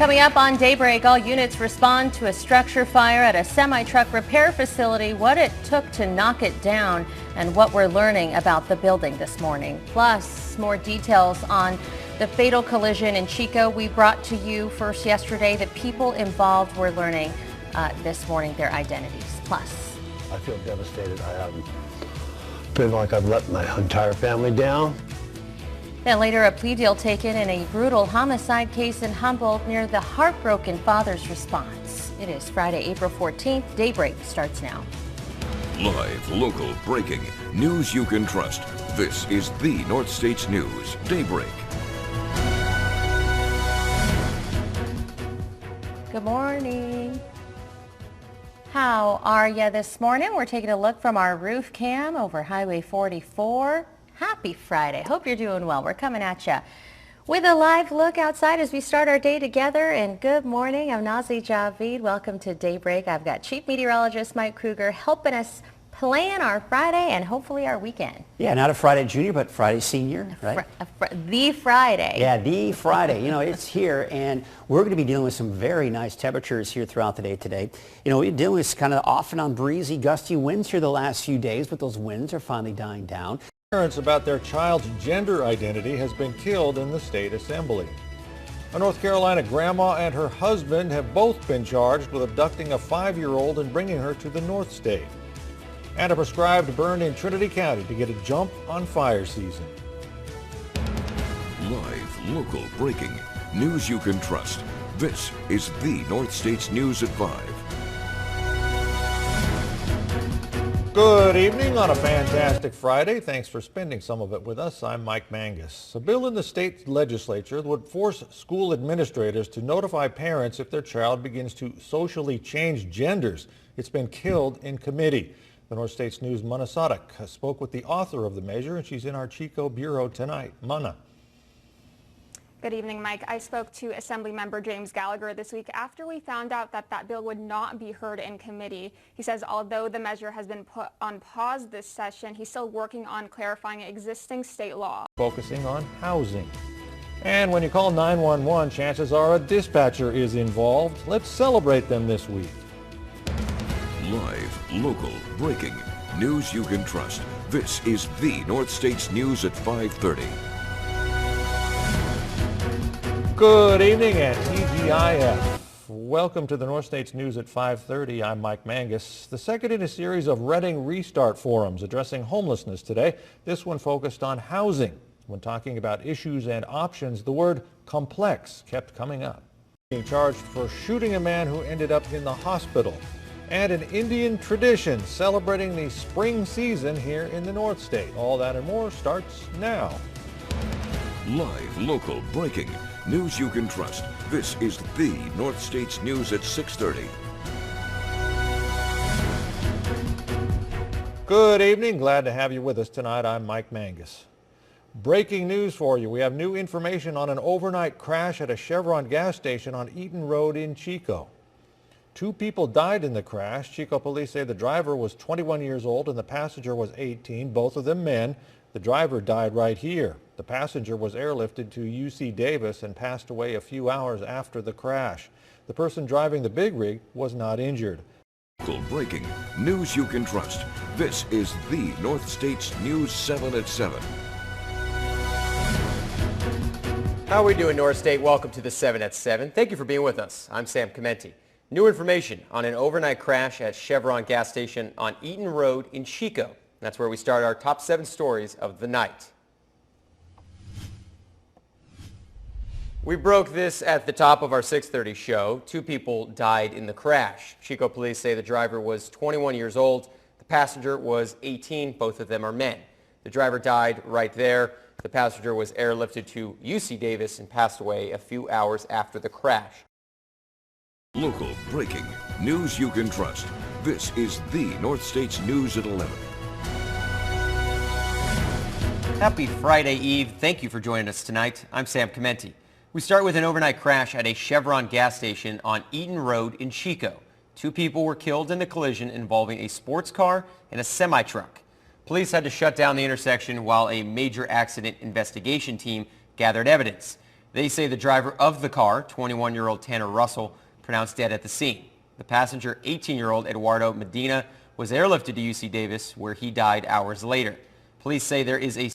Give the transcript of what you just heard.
Coming up on Daybreak, all units respond to a structure fire at a semi-truck repair facility, what it took to knock it down, and what we're learning about the building this morning. Plus, more details on the fatal collision in Chico we brought to you first yesterday. The people involved, we're learning this morning their identities. Plus, I feel devastated. I feel like I've let my entire family down. Then later, a plea deal taken in a brutal homicide case in Humboldt near the heartbroken father's response. It is Friday, April 14th. Daybreak starts now. Live, local, breaking, news you can trust. This is the North States News Daybreak. Good morning. How are you this morning? We're taking a look from our roof cam over Highway 44. Happy Friday. Hope you're doing well. We're coming at you with a live look outside as we start our day together. And good morning. I'm Nazi Javid. Welcome to Daybreak. I've got Chief Meteorologist Mike Krcr helping us plan our Friday and hopefully our weekend. Yeah, not a Friday Junior, but Friday Senior, right? The Friday. Yeah, the Friday. You know, it's here, and we're going to be dealing with some very nice temperatures here throughout the day today. You know, we're dealing with kind of off and on breezy, gusty winds here the last few days, but those winds are finally dying down. Parents about their child's gender identity has been killed in the state assembly. A North Carolina grandma and her husband have both been charged with abducting a 5-year-old and bringing her to the Northstate. And a prescribed burn in Trinity County to get a jump on fire season. Live, local, breaking, news you can trust. This is the North States News at 5. Good evening on a fantastic Friday. Thanks for spending some of it with us. I'm Mike Mangus. A bill in the state legislature would force school administrators to notify parents if their child begins to socially change genders. It's been killed in committee. The North States News' Mana Sadak spoke with the author of the measure, and she's in our Chico bureau tonight. Mana. Good evening, Mike. I spoke to Assemblymember James Gallagher this week after we found out that bill would not be heard in committee. He says although the measure has been put on pause this session, he's still working on clarifying existing state law. Focusing on housing. And when you call 911, chances are a dispatcher is involved. Let's celebrate them this week. Live, local, breaking, news you can trust. This is the North States News at 5:30. Good evening and TGIF. Welcome to the North States News at 5:30. I'm Mike Mangus. The second in a series of Reading Restart forums addressing homelessness today. This one focused on housing. When talking about issues and options, the word complex kept coming up. Being charged for shooting a man who ended up in the hospital. And an Indian tradition celebrating the spring season here in the North State. All that and more starts now. Live, local, breaking, news you can trust. This is the North States News at 6:30. Good evening. Glad to have you with us tonight. I'm Mike Mangus. Breaking news for you. We have new information on an overnight crash at a Chevron gas station on Eaton Road in Chico. 2 people died in the crash. Chico police say the driver was 21 years old and the passenger was 18, both of them men. The driver died right here. The passenger was airlifted to UC Davis and passed away a few hours after the crash. The person driving the big rig was not injured. Local, breaking, news you can trust. This is the North States News 7 at 7. How are we doing, North State? Welcome to the 7 at 7. Thank you for being with us. I'm Sam Clementi. New information on an overnight crash at Chevron gas station on Eaton Road in Chico. That's where we start our top 7 stories of the night. We broke this at the top of our 6:30 show. 2 people died in the crash. Chico police say the driver was 21 years old. The passenger was 18. Both of them are men. The driver died right there. The passenger was airlifted to UC Davis and passed away a few hours after the crash. Local, breaking, news you can trust. This is the North States News at 11. Happy Friday Eve. Thank you for joining us tonight. I'm Sam Clementi. We start with an overnight crash at a Chevron gas station on Eaton Road in Chico. 2 people were killed in a collision involving a sports car and a semi-truck. Police had to shut down the intersection while a major accident investigation team gathered evidence. They say the driver of the car, 21-year-old Tanner Russell, pronounced dead at the scene. The passenger, 18-year-old Eduardo Medina, was airlifted to UC Davis, where he died hours later. Police say there is a